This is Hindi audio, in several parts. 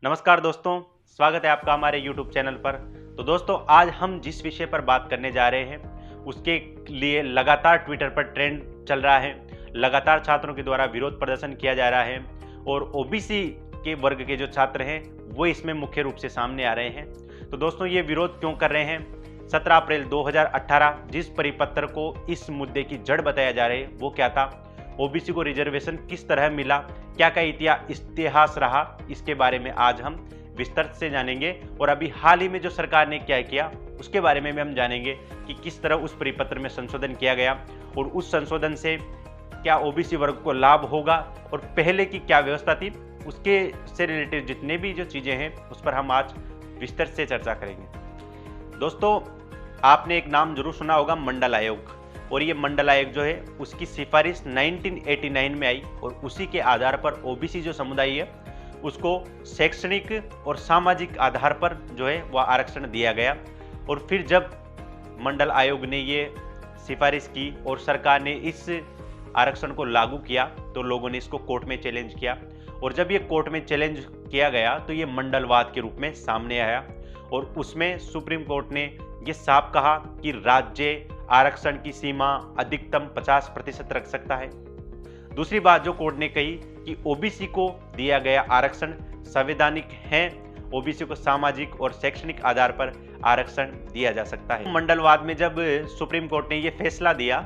नमस्कार दोस्तों, स्वागत है आपका हमारे YouTube चैनल पर। तो दोस्तों, आज हम जिस विषय पर बात करने जा रहे हैं उसके लिए लगातार ट्विटर पर ट्रेंड चल रहा है। लगातार छात्रों के द्वारा विरोध प्रदर्शन किया जा रहा है और ओबीसी के वर्ग के जो छात्र हैं वो इसमें मुख्य रूप से सामने आ रहे हैं। तो दोस्तों, ये विरोध क्यों कर रहे हैं? 17 अप्रैल 2018 जिस परिपत्र को इस मुद्दे की जड़ बताया जा रहा है वो क्या था, ओबीसी को रिजर्वेशन किस तरह मिला, क्या क्या इतिहास रहा, इसके बारे में आज हम विस्तार से जानेंगे। और अभी हाल ही में जो सरकार ने क्या किया उसके बारे में भी हम जानेंगे कि किस तरह उस परिपत्र में संशोधन किया गया और उस संशोधन से क्या ओबीसी वर्ग को लाभ होगा और पहले की क्या व्यवस्था थी, उसके से रिलेटेड जितने भी जो चीज़ें हैं उस पर हम आज विस्तार से चर्चा करेंगे। दोस्तों, आपने एक नाम जरूर सुना होगा, मंडल आयोग। और ये मंडल आयोग जो है उसकी सिफारिश 1989 में आई और उसी के आधार पर ओबीसी जो समुदाय है उसको शैक्षणिक और सामाजिक आधार पर जो है वह आरक्षण दिया गया। और फिर जब मंडल आयोग ने ये सिफारिश की और सरकार ने इस आरक्षण को लागू किया तो लोगों ने इसको कोर्ट में चैलेंज किया। और जब ये कोर्ट में चैलेंज किया गया तो ये मंडलवाद के रूप में सामने आया और उसमें सुप्रीम कोर्ट ने ये साफ कहा कि राज्य आरक्षण की सीमा अधिकतम 50% रख सकता है। दूसरी बात जो कोर्ट ने कही कि ओबीसी को दिया गया आरक्षण संवैधानिक है, ओबीसी को सामाजिक और शैक्षणिक आधार पर आरक्षण दिया जा सकता है। मंडलवाद में जब सुप्रीम कोर्ट ने यह फैसला दिया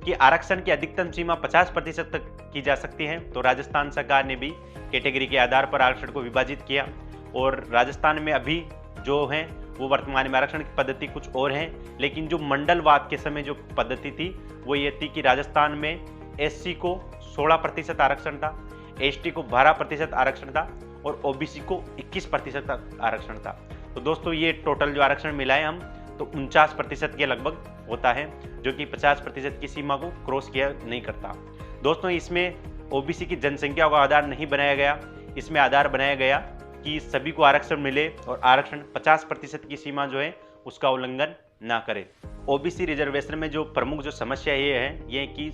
कि आरक्षण की अधिकतम सीमा 50% तक की जा सकती है तो राजस्थान सरकार ने भी कैटेगरी के आधार पर आरक्षण को विभाजित किया। और राजस्थान में अभी जो है वो वर्तमान में आरक्षण की पद्धति कुछ और है, लेकिन जो मंडलवाद के समय जो पद्धति थी वो ये थी कि राजस्थान में एससी को 16% आरक्षण था, एसटी को 12% आरक्षण था और ओबीसी को 21% आरक्षण था। तो दोस्तों, ये टोटल जो आरक्षण मिलाए हम तो 49% के लगभग होता है, जो कि 50% की सीमा को क्रॉस किया नहीं करता। दोस्तों, इसमें ओबीसी की जनसंख्या को आधार नहीं बनाया गया, इसमें आधार बनाया गया कि सभी को आरक्षण मिले और आरक्षण 50% की सीमा जो है उसका उल्लंघन ना करे। ओबीसी रिजर्वेशन में जो प्रमुख जो समस्या ये कि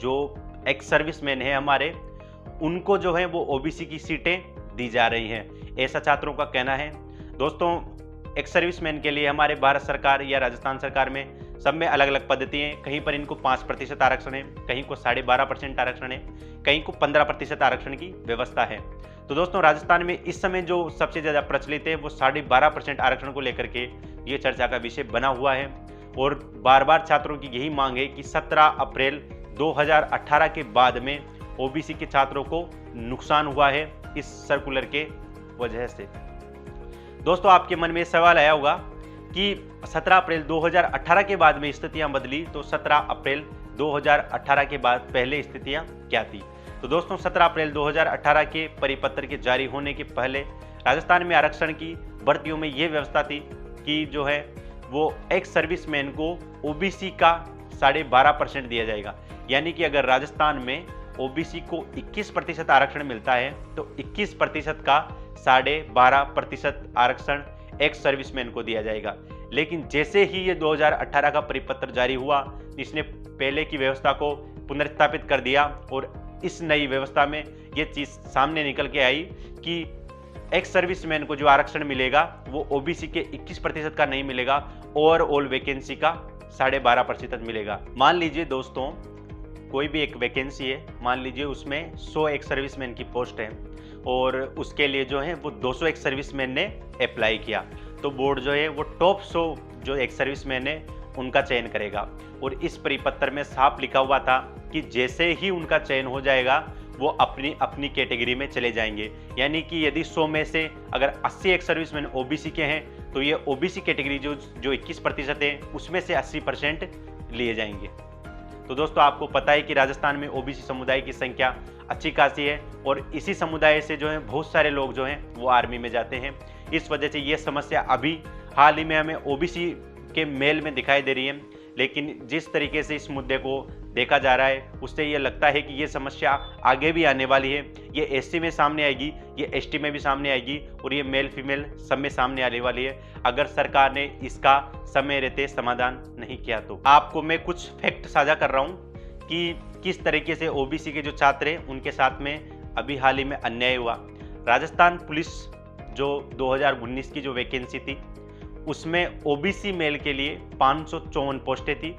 जो एक्स सर्विसमैन है हमारे, उनको जो है वो ओबीसी की सीटें दी जा रही हैं, ऐसा छात्रों का कहना है। दोस्तों, एक्स सर्विसमैन के लिए हमारे भारत सरकार या राजस्थान सरकार में सब में अलग अलग पद्धति है। कहीं पर इनको 5% आरक्षण है, कहीं को 12.5% आरक्षण है, कहीं को 15% आरक्षण की व्यवस्था है। तो दोस्तों, राजस्थान में इस समय जो सबसे ज़्यादा प्रचलित है वो 12.5% आरक्षण को लेकर के ये चर्चा का विषय बना हुआ है। और बार बार छात्रों की यही मांग है कि 17 अप्रैल 2018 के बाद में ओबीसी के छात्रों को नुकसान हुआ है इस सर्कुलर के वजह से। दोस्तों, आपके मन में सवाल आया होगा कि 17 अप्रैल 2018 के बाद में स्थितियां बदली, तो 17 अप्रैल 2018 के बाद पहले स्थितियां क्या थी? तो दोस्तों, 17 अप्रैल 2018 के परिपत्र के जारी होने के पहले राजस्थान में आरक्षण की भर्तियों में यह व्यवस्था थी कि जो है वो एक्स सर्विसमैन को ओबीसी का 12.5% दिया जाएगा। यानी कि अगर राजस्थान में ओबीसी को 21% आरक्षण मिलता है तो 21% का 12.5% आरक्षण एक्स सर्विसमैन को दिया जाएगा। लेकिन जैसे ही ये 2018 का परिपत्र जारी हुआ, इसने पहले की व्यवस्था को पुनर्स्थापित कर दिया और इस नई व्यवस्था में ये चीज सामने निकल के आई कि एक्स सर्विसमैन को जो आरक्षण मिलेगा वो ओबीसी के 21% का नहीं मिलेगा, ओवरऑल वैकेंसी का 12.5% मिलेगा। मान लीजिए दोस्तों, कोई भी एक वैकेंसी है, मान लीजिए उसमें 100 एक्स सर्विसमैन की पोस्ट है और उसके लिए जो है वो 200 एक्स सर्विसमैन ने अप्लाई किया, तो बोर्ड जो है वो टॉप 100 जो एक्स सर्विसमैन है उनका चयन करेगा। और इस परिपत्र में साफ लिखा हुआ था कि जैसे ही उनका चयन हो जाएगा वो अपनी अपनी कैटेगरी में चले जाएंगे। यानी कि यदि 100 में से अगर 80 एक्स सर्विसमैन ओबीसी के हैं तो ये ओबीसी कैटेगरी जो 21% है उसमें से 80% लिए जाएंगे। तो दोस्तों, आपको पता है कि राजस्थान में ओबीसी समुदाय की संख्या अच्छी खासी है और इसी समुदाय से जो है बहुत सारे लोग जो हैं वो आर्मी में जाते हैं। इस वजह से ये समस्या अभी हाल ही में हमें ओबीसी के मेल में दिखाई दे रही है, लेकिन जिस तरीके से इस मुद्दे को देखा जा रहा है उससे ये लगता है कि ये समस्या आगे भी आने वाली है। ये एससी में सामने आएगी, ये एसटी में भी सामने आएगी और ये मेल फीमेल सब में सामने आने वाली है अगर सरकार ने इसका समय रहते समाधान नहीं किया। तो आपको मैं कुछ फैक्ट साझा कर रहा हूँ कि किस तरीके से ओबीसी के जो छात्र हैं उनके साथ में अभी हाल ही में अन्याय हुआ। राजस्थान पुलिस जो 2019 की जो वैकेंसी थी उसमें ओबीसी मेल के लिए 554 पोस्टें थी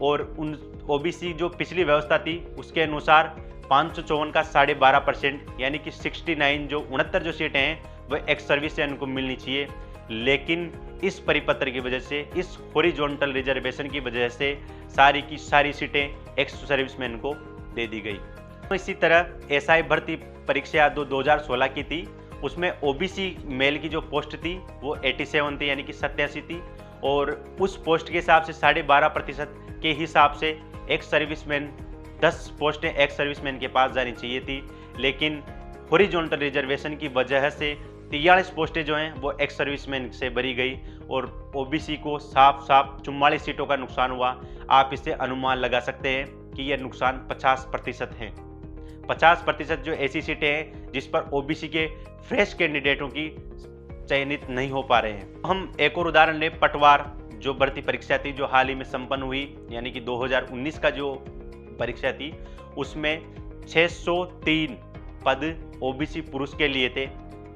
और उन ओबीसी जो पिछली व्यवस्था थी उसके अनुसार 554 का 12.5% यानी कि 69 जो 69 जो सीटें हैं वह एक्स सर्विसमैन को मिलनी चाहिए। लेकिन इस परिपत्र की वजह से, इस हॉरिजॉन्टल रिजर्वेशन की वजह से सारी की सारी सीटें एक्स सर्विसमैन को दे दी गई। इसी तरह एसआई भर्ती परीक्षा 2016 की थी, उसमें ओबीसी मेल की जो पोस्ट थी वो 87 थी यानी कि 87 थी और उस पोस्ट के हिसाब से 12.5% के हिसाब से एक्स सर्विसमैन 10 पोस्टें एक्स सर्विसमैन के पास जानी चाहिए थी। लेकिन हॉरिजॉन्टल रिजर्वेशन की वजह से 43 पोस्टें जो हैं वो एक्स सर्विसमैन से भरी गई और ओबीसी को साफ 44 सीटों का नुकसान हुआ। आप इससे अनुमान लगा सकते हैं कि यह नुकसान 50% है। 50% जो ऐसी सीटें हैं जिस पर ओबीसी के फ्रेश कैंडिडेटों की चयनित नहीं हो पा रहे हैं। हम एक और उदाहरण लें, पटवार जो भर्ती परीक्षा थी जो हाल ही में संपन्न हुई यानी कि 2019 का जो परीक्षा थी उसमें 603 पद ओबीसी पुरुष के लिए थे,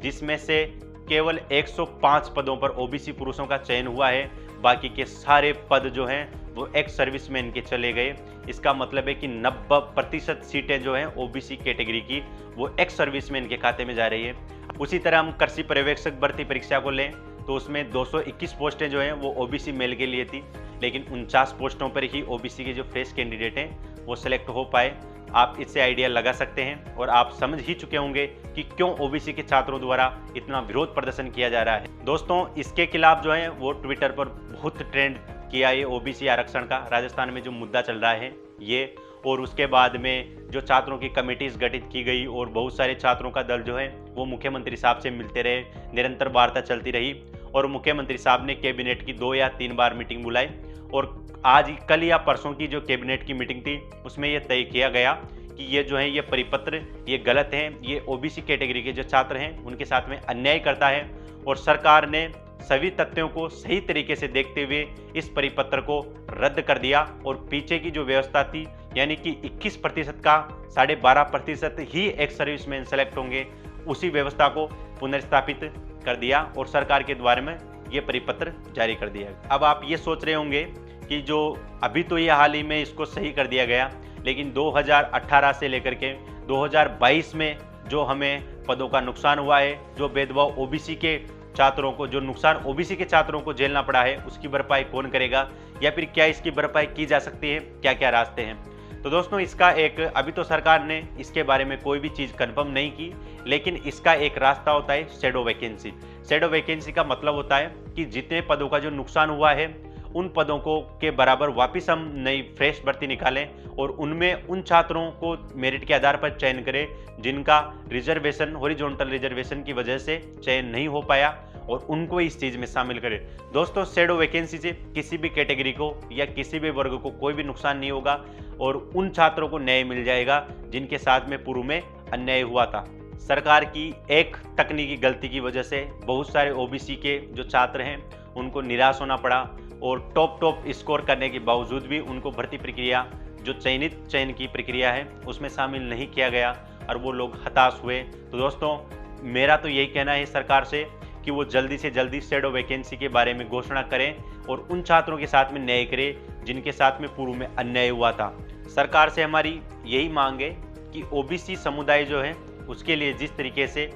जिसमें से केवल 105 पदों पर ओबीसी पुरुषों का चयन हुआ है। बाकी के सारे पद जो हैं वो एक्स सर्विसमैन के चले गए। इसका मतलब है कि 90% सीटें जो हैं ओबीसी कैटेगरी की वो एक्स सर्विसमैन के खाते में जा रही है। उसी तरह हम कृषि पर्यवेक्षक भर्ती परीक्षा को लें तो उसमें 221 पोस्टें जो हैं वो ओबीसी मेल के लिए थी, लेकिन 49 पोस्टों पर ही ओबीसी के जो फ्रेश कैंडिडेट हैं वो सिलेक्ट हो पाए। आप इससे आइडिया लगा सकते हैं और आप समझ ही चुके होंगे कि क्यों ओबीसी के छात्रों द्वारा इतना विरोध प्रदर्शन किया जा रहा है। दोस्तों, इसके खिलाफ जो है वो ट्विटर पर बहुत ट्रेंड किया ये ओबीसी आरक्षण का, राजस्थान में जो मुद्दा चल रहा है ये, और उसके बाद में जो छात्रों की कमेटीज गठित की गई और बहुत सारे छात्रों का दल जो है वो मुख्यमंत्री साहब से मिलते रहे, निरंतर वार्ता चलती रही और मुख्यमंत्री साहब ने कैबिनेट की 2 या 3 बार मीटिंग बुलाई और आज कल या परसों की जो कैबिनेट की मीटिंग थी उसमें यह तय किया गया कि ये जो है ये परिपत्र ये गलत है, ये ओबीसी कैटेगरी के जो छात्र हैं उनके साथ में अन्याय करता है और सरकार ने सभी तथ्यों को सही तरीके से देखते हुए इस परिपत्र को रद्द कर दिया और पीछे की जो व्यवस्था थी यानी कि 21% का 12.5% ही एक्स सर्विसमैन सेलेक्ट होंगे, उसी व्यवस्था को पुनर्स्थापित कर दिया और सरकार के द्वारा में ये परिपत्र जारी कर दिया। अब आप ये सोच रहे होंगे कि जो अभी तो ये हाल ही में इसको सही कर दिया गया, लेकिन 2018 से लेकर के 2022 में जो हमें पदों का नुकसान हुआ है, जो भेदभाव ओबीसी के छात्रों को, जो नुकसान ओबीसी के छात्रों को झेलना पड़ा है, उसकी भरपाई कौन करेगा या फिर क्या इसकी भरपाई की जा सकती है, क्या क्या रास्ते हैं। तो दोस्तों, इसका एक अभी तो सरकार ने इसके बारे में कोई भी चीज़ कंफर्म नहीं की, लेकिन इसका एक रास्ता होता है शैडो वैकेंसी। शैडो वैकेंसी का मतलब होता है कि जितने पदों का जो नुकसान हुआ है उन पदों को के बराबर वापस हम नई फ्रेश भर्ती निकालें और उनमें उन छात्रों को मेरिट के आधार पर चयन करें जिनका रिजर्वेशन, हॉरिजॉन्टल रिजर्वेशन की वजह से चयन नहीं हो पाया और उनको इस चीज़ में शामिल करें। दोस्तों, शैडो वैकेंसी से किसी भी कैटेगरी को या किसी भी वर्ग को कोई भी नुकसान नहीं होगा और उन छात्रों को न्याय मिल जाएगा जिनके साथ में पूर्व में अन्याय हुआ था। सरकार की एक तकनीकी गलती की वजह से बहुत सारे ओबीसी के जो छात्र हैं उनको निराश होना पड़ा और टॉप स्कोर करने के बावजूद भी उनको भर्ती प्रक्रिया, जो चयन की प्रक्रिया है, उसमें शामिल नहीं किया गया और वो लोग हताश हुए। तो दोस्तों, मेरा तो यही कहना है सरकार से कि वो जल्दी से जल्दी शैडो वैकेंसी के बारे में घोषणा करें और उन छात्रों के साथ में न्याय करें जिनके साथ में पूर्व में अन्याय हुआ था। सरकार से हमारी यही मांग है कि ओबीसी समुदाय जो है उसके लिए जिस तरीके से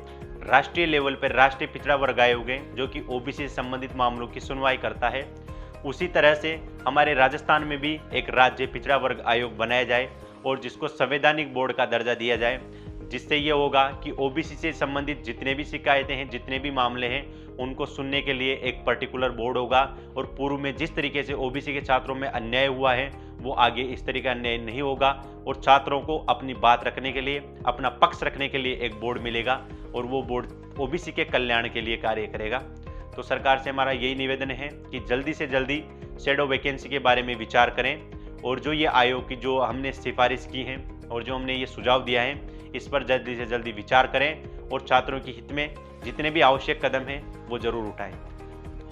राष्ट्रीय लेवल पर राष्ट्रीय पिछड़ा वर्ग आयोग है जो कि ओबीसी से संबंधित मामलों की सुनवाई करता है, उसी तरह से हमारे राजस्थान में भी एक राज्य पिछड़ा वर्ग आयोग बनाया जाए और जिसको संवैधानिक बोर्ड का दर्जा दिया जाए, जिससे ये होगा कि ओबीसी से संबंधित जितने भी शिकायतें हैं, जितने भी मामले हैं, उनको सुनने के लिए एक पर्टिकुलर बोर्ड होगा और पूर्व में जिस तरीके से ओबीसी के छात्रों में अन्याय हुआ है वो आगे इस तरीके का अन्याय नहीं होगा और छात्रों को अपनी बात रखने के लिए, अपना पक्ष रखने के लिए एक बोर्ड मिलेगा और वो बोर्ड ओबीसी के कल्याण के लिए कार्य करेगा। तो सरकार से हमारा यही निवेदन है कि जल्दी से जल्दी शैडो वैकेंसी के बारे में विचार करें और जो ये आयोग की जो हमने सिफारिश की है और जो हमने ये सुझाव दिया है, इस पर जल्दी से जल्दी विचार करें और छात्रों के हित में जितने भी आवश्यक कदम हैं वो जरूर उठाएं।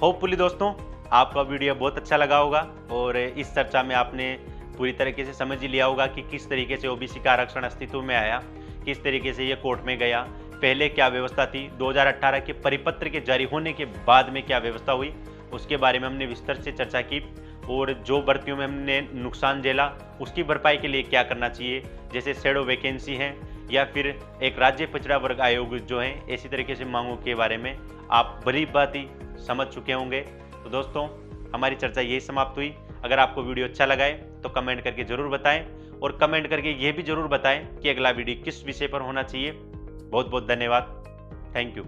होपफुली दोस्तों, आपका वीडियो बहुत अच्छा लगा होगा और इस चर्चा में आपने पूरी तरीके से समझ ही लिया होगा कि किस तरीके से ओबीसी का आरक्षण अस्तित्व में आया, किस तरीके से ये कोर्ट में गया, पहले क्या व्यवस्था थी, 2018 के परिपत्र के जारी होने के बाद में क्या व्यवस्था हुई, उसके बारे में हमने विस्तार से चर्चा की। और जो भर्तियों में हमने नुकसान झेला उसकी भरपाई के लिए क्या करना चाहिए, जैसे शैडो वैकेंसी हैं या फिर एक राज्य पिछड़ा वर्ग आयोग जो है, ऐसी तरीके से मांगों के बारे में आप बड़ी बात ही समझ चुके होंगे। तो दोस्तों हमारी चर्चा यही समाप्त हुई। अगर आपको वीडियो अच्छा लगा है तो कमेंट करके ज़रूर बताएं और कमेंट करके ये भी ज़रूर बताएं कि अगला वीडियो किस विषय पर होना चाहिए। बहुत बहुत धन्यवाद। Thank you.